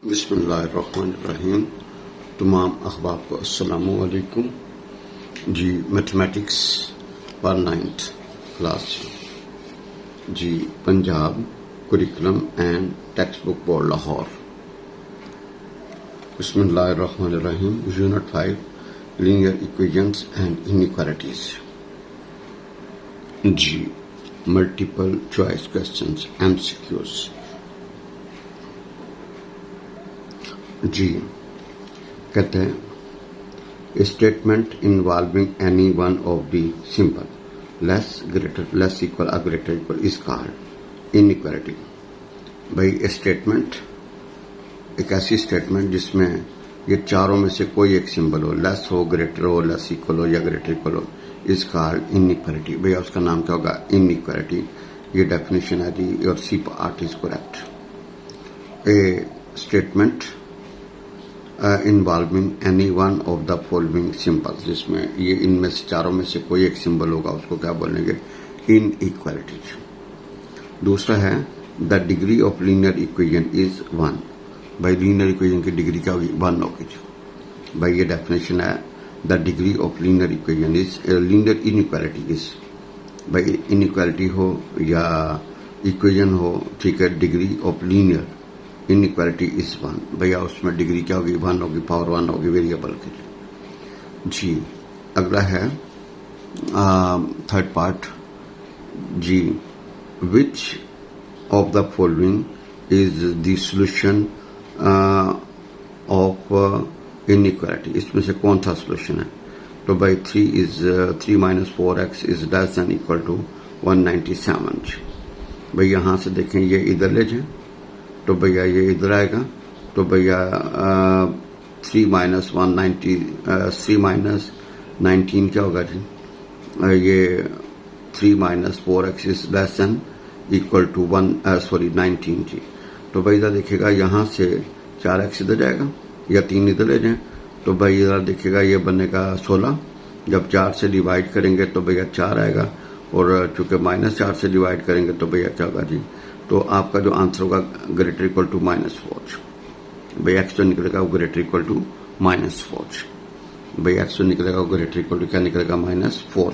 बिस्मिल्लाहिर्रहमानिर्रहीम। तमाम अहबाब को अस्सलामु अलैकुम जी। मैथमेटिक्स पर 9th क्लास जी, Punjab curriculum and text book board Lahore. बिस्मिल्लाहिर्रहमानिर्रहीम। Unit 5 linear equations and inequalities जी। मल्टीपल चॉइस क्वेश्चंस MCQs जी। कहते हैं statement involving any one of the simple less greater less equal और greater equal is called inequality. भाई statement एक ऐसी statement जिसमें ये चारों में से कोई एक सिंबल हो, लेस हो, ग्रेटर हो, लेस इक्वल हो या ग्रेटर इक्वल हो, इज कॉल्ड इनइक्वालिटी। भैया उसका नाम क्या होगा? इनइक्वालिटी। ये डेफिनेशन है जी। Your C part is correct. A statement involving any one of the following symbols, जिसमें ये इनमें से चारों में से कोई एक सिंबल होगा, उसको क्या बोलेंगे? इनइक्वालिटी। दूसरा है the degree of linear equation is 1। भाई लीनियर इक्वेशन की डिग्री क्या होगी? 1 होगी। भाई ये डेफिनेशन है। The degree of linear equation is linear inequality is, भाई इनइक्वालिटी हो या इक्वेशन हो, ठीक है, degree of linear inequality is 1। भैया उसमें डिग्री क्या होगी? 1 होगी, पावर 1 होगी वेरिएबल की जी। अगला है थर्ड पार्ट जी। Which of the following is the solution of inequality, इसमें से कौन सा सॉल्यूशन है? तो भाई 3 minus 4x is less than equal to 197। भाई यहां से देखें, ये इधर ले जाए तो भैया ये इधर आएगा, तो भैया 3 माइनस 19 क्या होगा जी? ये 3 minus 4x is less than equal to 19 जी। तो भाई इधर देखिएगा, यहाँ से 4x इधर जाएगा या 3 इधर ले जाए, तो भाई इधर देखिएगा ये बनेगा 16। जब 4 से डिवाइड करेंगे तो भैया 4 आएगा, और चूंकि -4 से डिवाइड करेंगे तो भैया क्या होगा जी? तो आपका जो आंसर होगा ग्रेटर इक्वल टू -4। भाई एक्स जो निकलेगा वो ग्रेटर इक्वल टू -4। भाई एक्स जो निकलेगा वो ग्रेटर इक्वल टू क्या निकलेगा? -4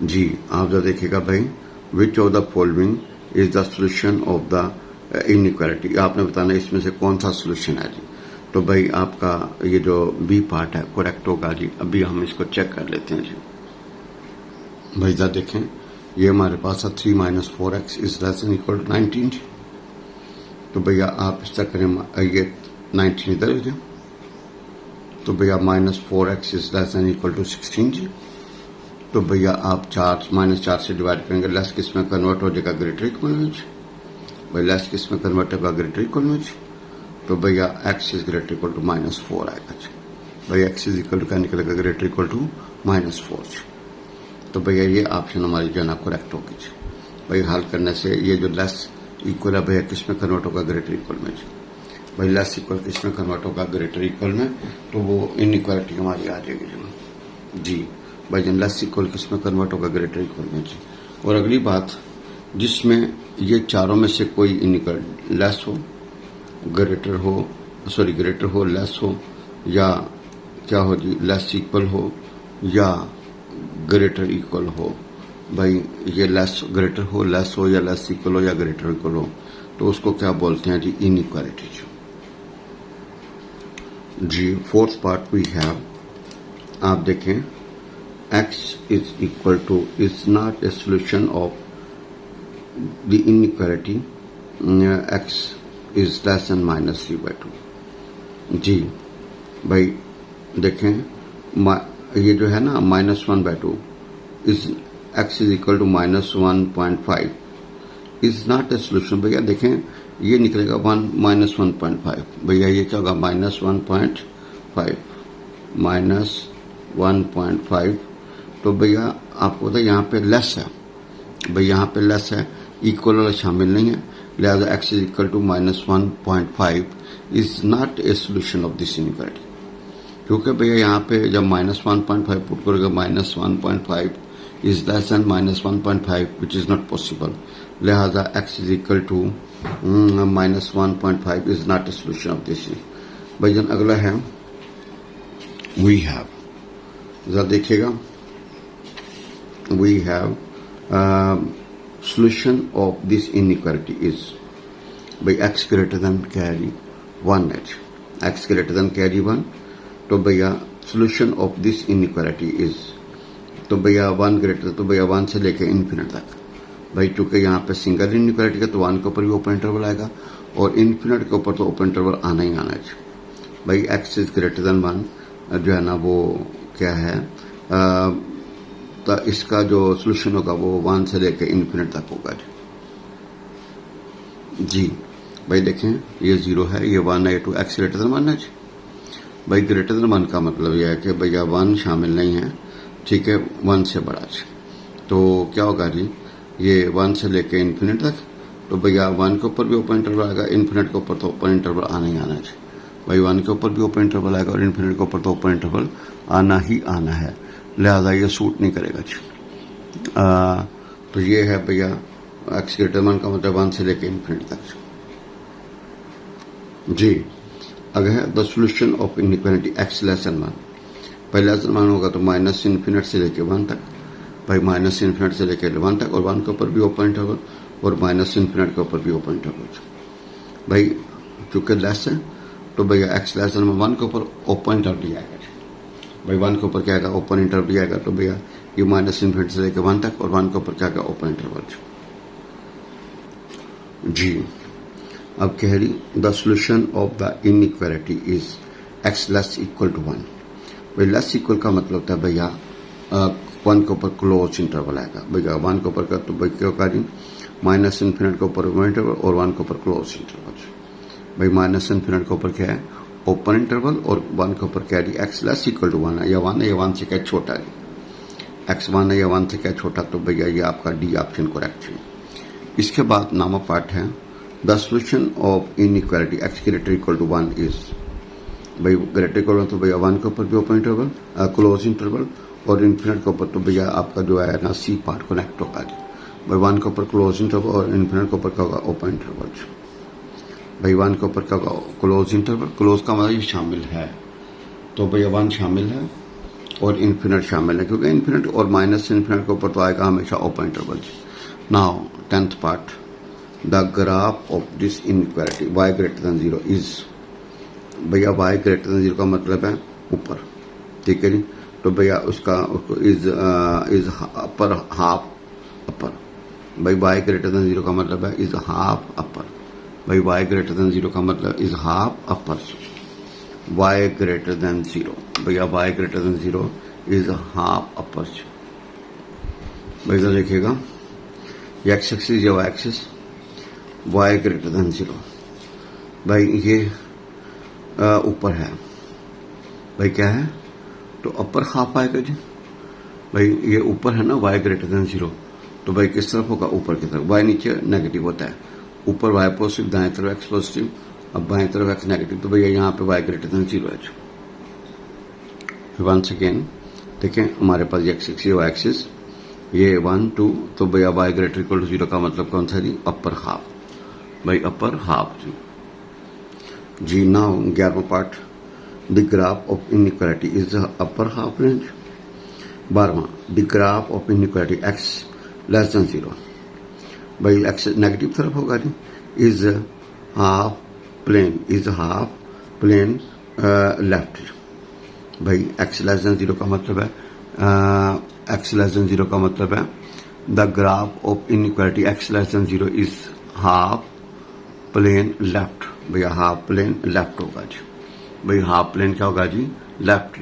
जी। आप जो देखिएगा भाई, which of the following is the solution of the inequality, आपने बताना इसमें से कौन सा सॉल्यूशन है जी। तो भाई आपका ये जो बी पार्ट है करेक्ट होगा जी। अभी हम इसको चेक कर लेते हैं जी। भाई जरा देखें, ये हमारे पास है 3 minus 4x is less than equal to 19 जी। तो भैया आप इस तरह करें, ये 19 इधर ले जाए, तो भैया -4x is less than equal to 16 जी। तो भैया आप -4 से डिवाइड करेंगे, लेस किस में कन्वर्ट हो जाएगा? ग्रेटर इक्वल में जी। भाई लेस किस में कन्वर्ट होगा? ग्रेटर इक्वल में जी। तो भैया x is greater equal to -4 आएगा जी। भाई x इज इक्वल टू क्या निकलेगा? ग्रेटर इक्वल टू -4 जी। तो भैया ये ऑप्शन हमारी जो है ना करेक्ट होगी जी। भाई हल करने से ये जो लेस इक्वल है भैया किस में कन्वर्ट होगा? ग्रेटर इक्वल में जी। भाई लेस इक्वल किस में कन्वर्ट होगा? ग्रेटर इक्वल में, तो वो इनइक्वालिटी हमारी आ जाएगी जी। भाई जब लेस इक्वल किस में कन्वर्ट होगा? ग्रेटर इक्वल में जी। और अगली बात, जिसमें ये चारों में से कोई इनइक्वल लेस हो, ग्रेटर हो, लेस हो, या क्या हो जी? लेस इक्वल हो या ग्रेटर इक्वल हो। भाई ये लेस ग्रेटर हो, लेस हो या लेस इक्वल हो या ग्रेटर इक्वल हो, तो उसको क्या बोलते हैं जी? इनइक्वालिटी जी। फोर्थ पार्ट वी हैव, आप देखें, x is equal to is not a solution of the inequality, x is less than -3/2 जी। भाई देखें, ये जो है ना -1/2 is x is equal to -1.5 is not a solution. भैया देखें, ये निकलेगा -1.5। भैया ये क्या होगा? -1.5 तो भैया आपको पता है यहाँ पे लेस है। भाई यहाँ पे लेस है, इक्वल वाला शामिल नहीं है, लिहाजा x is equal to -1.5 is not a solution of this inequality. क्योंकि भैया यहाँ पे जब -1.5 पुट करोगे, -1.5 is less than -1.5 which is not possible, लिहाजा x is equal to -1.5 is not a solution of this. भाईजान अगला है वी हैव, जरा देखिएगा, we have solution of this inequality is by x greater than carry 1 है, x greater than carry 1, तो भैया solution of this inequality is, तो भैया 1 greater, तो भैया 1 से लेके इन्फिनिट तक। भाई चूंकि यहाँ पे सिंगल इनइक्वालिटी का तो 1 के ऊपर भी ओपन इंटरवल आएगा और इन्फिनिट के ऊपर तो ओपन इंटरवल आना ही आना है। भाई x इज ग्रेटर देन 1 जो है ना वो क्या है, तो इसका जो सोल्यूशन होगा वो 1 से लेकर इन्फिनिट तक होगा जी। भाई देखें ये 0 है, ये 1 है, ये 2, x ग्रेटर देन 1 है जी। भाई ग्रेटर देन 1 का मतलब यह है कि भैया 1 शामिल नहीं है, ठीक है, 1 से बड़ा जी। तो क्या होगा जी, ये 1 से लेकर इन्फिनिट तक, तो भैया 1 के ऊपर भी ओपन इंटरवल आएगा, इन्फिनिट के ऊपर तो ओपन इंटरवल आना ही आना है जी। भाई 1 के ऊपर भी ओपन इंटरवल आएगा और इन्फिनिट के ऊपर तो ओपन इंटरवल आना ही आना है, लिहाजा ये सूट नहीं करेगा जी। तो ये है भैया x ग्रेटर देन 1 का मतलब 1 से लेकर इन्फिनिट तक जी। अगर है the solution of inequality x less than 1, पहले लेस देन 1 होगा तो माइनस इन्फिनिट से लेकर 1 तक, भाई माइनस इन्फिनिट से लेकर 1 तक, और 1 के ऊपर भी ओपन इंटरवल और माइनस इन्फिनिट के ऊपर भी ओपन इंटरवल। भाई चूंकि लेस है तो भैया x लेस देन 1 के ऊपर ओपन इंटरवल आएगा, भाई 1 के ऊपर क्या आएगा, ओपन इंटरवल आएगा, तो भैया ये माइनस इन्फिनिट से लेकर 1 तक और 1 के ऊपर क्या आएगा, ओपन इंटरवल जी। अब कह रही the solution of the inequality is x less equal to 1। भाई लेस इक्वल का मतलब होता है भैया 1 के ऊपर क्लोज इंटरवल आएगा, भैया 1 के ऊपर का तो भाई क्या होगा जी, माइनस इन्फिनिट के ऊपर ओपन इंटरवल और 1 के ऊपर क्लोज इंटरवल। भाई माइनस इन्फिनिट के ऊपर क्या है, ओपन इंटरवल, और 1 के ऊपर क्या है, x लेस इक्वल टू 1 है, या 1 है या 1 से क्या छोटा है, x 1 है या 1 से क्या छोटा, तो भैया ये आपका डी ऑप्शन करेक्ट है। इसके बाद नामा पार्ट है the solution of inequality x greater equal to 1 is, भाई ग्रेटर इक्वल तो भैया 1 के ऊपर भी ओपन इंटरवल क्लोज इंटरवल और इन्फिनिट के ऊपर तो भैया आपका जो है ना सी पार्ट कनेक्ट होगा जी। भाई 1 के ऊपर क्लोज इंटरवल और इन्फिनिट के ऊपर क्या होगा, ओपन इंटरवल। भाई 1 के ऊपर क्या होगा, क्लोज इंटरवल, क्लोज का मतलब ये शामिल है, तो भैया 1 शामिल है और इन्फिनिट शामिल है, क्योंकि इन्फिनिट और माइनस इन्फिनिट के ऊपर तो आएगा हमेशा open interval. Now 10th part the graph of this inequality y greater than 0 is, भैया y ग्रेटर देन 0 का मतलब है ऊपर, ठीक है जी। तो भैया उसका इज अपर हाफ अपर, भाई y ग्रेटर देन 0 का मतलब है इज हाफ अपर, भाई y ग्रेटर देन 0 का मतलब is half upper, y greater than 0, भैया y greater than 0 is half upper. भाई इधर देखिएगा ये x एक्सिस या y axis, y greater than 0, भाई ये ऊपर है, भाई क्या है, तो अपर हाफ आएगा जी। भाई ये ऊपर है ना y ग्रेटर देन 0, तो भाई किस तरफ होगा, ऊपर की तरफ। y नीचे नेगेटिव होता है, ऊपर y पॉजिटिव, दाएं तरफ x पॉजिटिव, अब बाएं तरफ x नेगेटिव, तो भैया यहाँ पे y ग्रेटर देन 0 है। वंस अगेन देखें हमारे पास x एक्सिस y एक्सिस, ये 1 2, तो भैया y ग्रेटर इक्वल टू 0 का मतलब कौन सा जी, अपर हाफ, भाई अपर हाफ जी। नाउ 11वां part the graph of inequality is the upper half range. 12वां the graph of inequality x less than 0, भाई x नेगेटिव तरफ होगा जी, is half plane, is half plane left, भाई x less than 0 का मतलब है x लेस देन 0 का मतलब है the graph of inequality x less than 0 is half plane left, भैया हाफ प्लेन लेफ्ट होगा जी। भाई हाफ प्लेन क्या होगा जी, लेफ्ट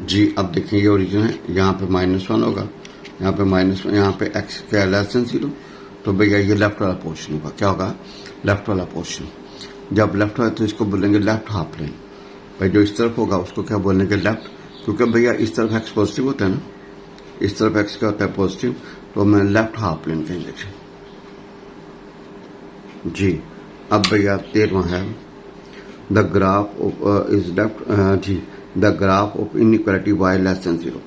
जी। अब देखिए ये ओरिजिन है, यहाँ पे -1 होगा, यहाँ पे -1, यहाँ पे x क्या लेस देन 0, तो भैया ये लेफ्ट वाला पोर्शन होगा, क्या होगा, लेफ्ट वाला पोर्शन। जब लेफ्ट होगा तो इसको बोलेंगे लेफ्ट हाफ प्लेन, भाई जो इस तरफ होगा उसको क्या बोलेंगे, लेफ्ट, क्योंकि भैया इस तरफ x पॉजिटिव होता है ना, इस तरफ x क्या होता है, पॉजिटिव, तो मैं लेफ्ट हाफ प्लेन कहेंगे जी। अब भैया 13वां है the graph of is left जी, the graph of inequality y less than 0,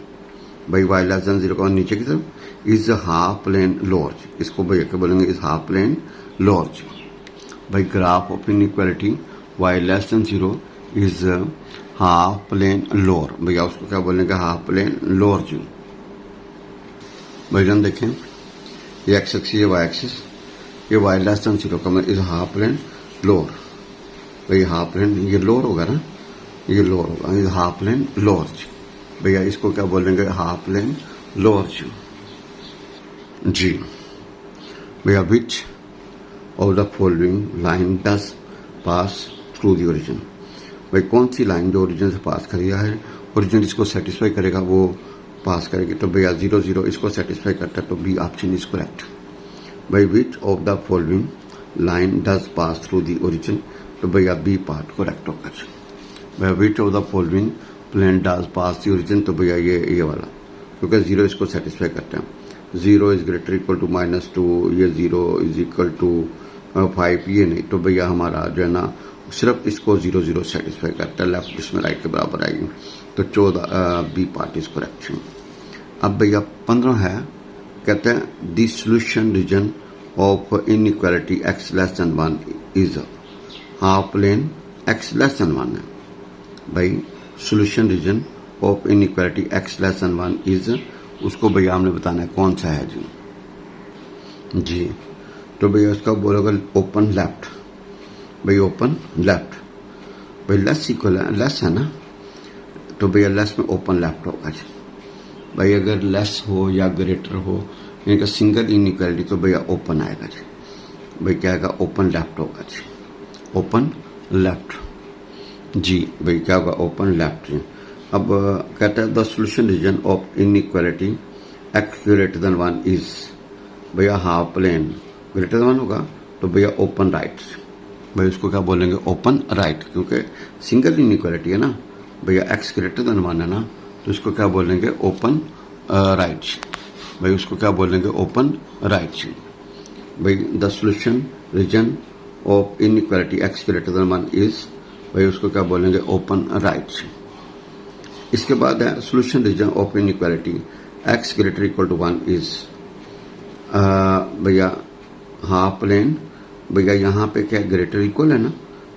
भाई y लेस देन 0 का नीचे की तरफ इज हाफ प्लेन लोअर, इसको भैया क्या बोलेंगे, इज हाफ प्लेन लोअर। भाई graph of inequality y less than 0 is half plane lower, भैया उसको क्या बोलेंगे, हाफ प्लेन लोअर जी। भाईजान देखें, ये एक्स एक्सिस, ये वाई एक्सिस, ये y लेस देन 0 का मतलब इज हाफ प्लेन लोअर। भाई हाफ प्लेन ये लोअर होगा ना, ये लोअर होगा, इज हाफ प्लेन लोअर जी। भैया इसको क्या बोलेंगे, हाफ प्लेन लोअर जी। भैया which of the following line does pass through the origin, भाई कौन सी लाइन जो ओरिजिन से पास कर रहा है, ओरिजिन इसको सेटिस्फाई करेगा वो पास करेगी। तो भैया 0 0 इसको सेटिस्फाई करता है, तो बी ऑप्शन इज करेक्ट। भाई which of the following line does pass through the origin, तो भैया बी पार्ट करेक्ट होगा। भैया which of the following plane does pass the origin, तो भैया ये वाला, क्योंकि 0 इसको सेटिस्फाई करते हैं। 0 इज ग्रेटर इक्वल टू -2, ये 0 इज इक्वल टू 5, ये नहीं। तो भैया हमारा जो है ना सिर्फ इसको 0 0 सेटिस्फाई करता है, लेफ्ट इसमें राइट के बराबर आएगी। तो 14 बी पार्ट इज करेक्ट। अब भैया 15 है, कहते हैं the solution region of inequality x less than 1 is half plane x less than 1 है। भाई solution region of inequality x less than 1 is, उसको भैया हमने बताना है कौन सा है जी। तो भैया उसका बोलोगे ओपन लेफ्ट, भाई ओपन लेफ्ट, भाई लेस इक्वल है, लेस है ना, तो भैया लेस में ओपन लेफ्ट होगा जी। भाई अगर लेस हो या ग्रेटर हो यानी कि सिंगल इनइक्वालिटी, तो भैया ओपन आएगा जी। भाई क्या आएगा, ओपन लेफ्ट होगा जी, ओपन लेफ्ट जी। भाई क्या होगा, ओपन लेफ्ट जी। अब कहता है the solution region of inequality x greater than 1 is, भैया हाफ प्लेन ग्रेटर देन 1 होगा, तो भैया ओपन राइट। भाई उसको क्या बोलेंगे, ओपन राइट, क्योंकि सिंगल इनइक्वालिटी है ना भैया, x ग्रेटर देन 1 है ना, तो इसको क्या बोलेंगे, ओपन राइट। भाई उसको क्या बोलेंगे, ओपन राइट। भाई the solution region of inequality x greater than 1 is, भाई उसको क्या बोलेंगे, ओपन राइट। इसके बाद है solution region of inequality x greater equal to 1 is, भैया हाफ प्लेन, भैया यहाँ पे क्या ग्रेटर इक्वल है ना,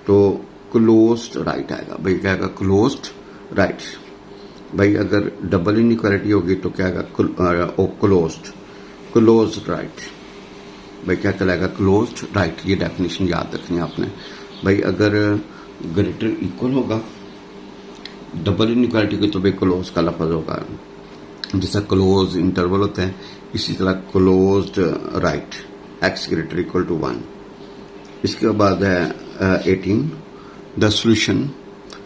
तो क्लोज्ड राइट आएगा। भाई क्या आएगा, क्लोज्ड राइट। भाई अगर डबल इनइक्वालिटी होगी तो क्या आएगा, क्लोज्ड राइट। भाई क्या कहलाएगा, क्लोज्ड राइट। ये डेफिनेशन याद रखनी है आपने। भाई अगर ग्रेटर इक्वल होगा डबल इनइक्वालिटी की, तो भाई क्लोज का लफ्ज होगा, जैसा क्लोज इंटरवल होता है इसी तरह closed right, x greater equal to 1। इसके बाद है 18 the solution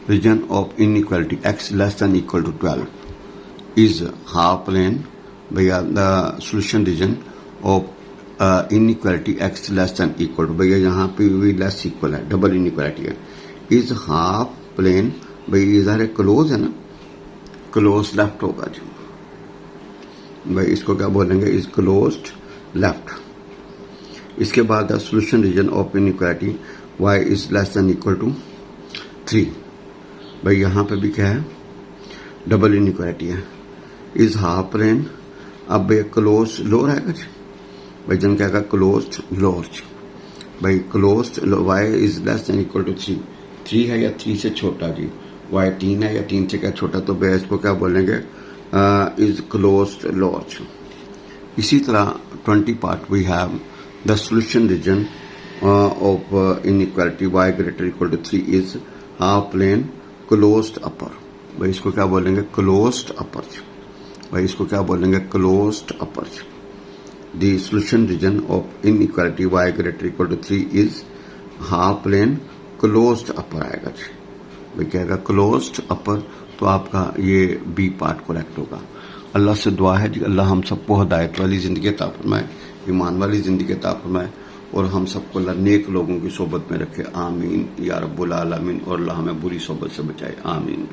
region of inequality x less than equal to 12 is half plane, भैया the solution region of inequality x less than equal to, भैया यहाँ पे भी लेस इक्वल है, double inequality है, इज हाफ प्लेन, भाई इधर है क्लोज है ना, क्लोज लेफ्ट होगा जी। भाई इसको क्या बोलेंगे, इज क्लोज्ड लेफ्ट। इसके बाद the solution region of inequality y is less than equal to 3, भाई यहाँ पे भी क्या है, डबल इनइक्वालिटी है, इज हाफ प्लेन। अब भाई क्लोज लोअर आएगा जी, भाई जन क्या आएगा, क्लोज्ड लोअर जी। भाई closed y is less than equal to 3 है या 3 से छोटा जी, y 3 है या 3 से क्या छोटा, तो भाई इसको क्या बोलेंगे, is closed lower। इसी तरह 20 part we have the solution region of inequality y greater equal to 3 is half plane closed upper। भाई इसको क्या बोलेंगे, closed upper। भाई इसको क्या बोलेंगे, closed upper। the solution region of inequality y greater equal to 3 is half plane closed upper आएगा जी। भाई क्या आएगा, closed upper। तो आपका ये बी पार्ट करेक्ट होगा। अल्लाह से दुआ है जी, अल्लाह हम सबको हिदायत वाली ज़िंदगी अता फरमाए, ईमान वाली ज़िंदगी अता फरमाए, और हम सबको अल्लाह नेक लोगों की सोबत में रखे। आमीन या रब्बुल आलमीन। और अल्लाह हमें बुरी सोबत से बचाए। आमीन।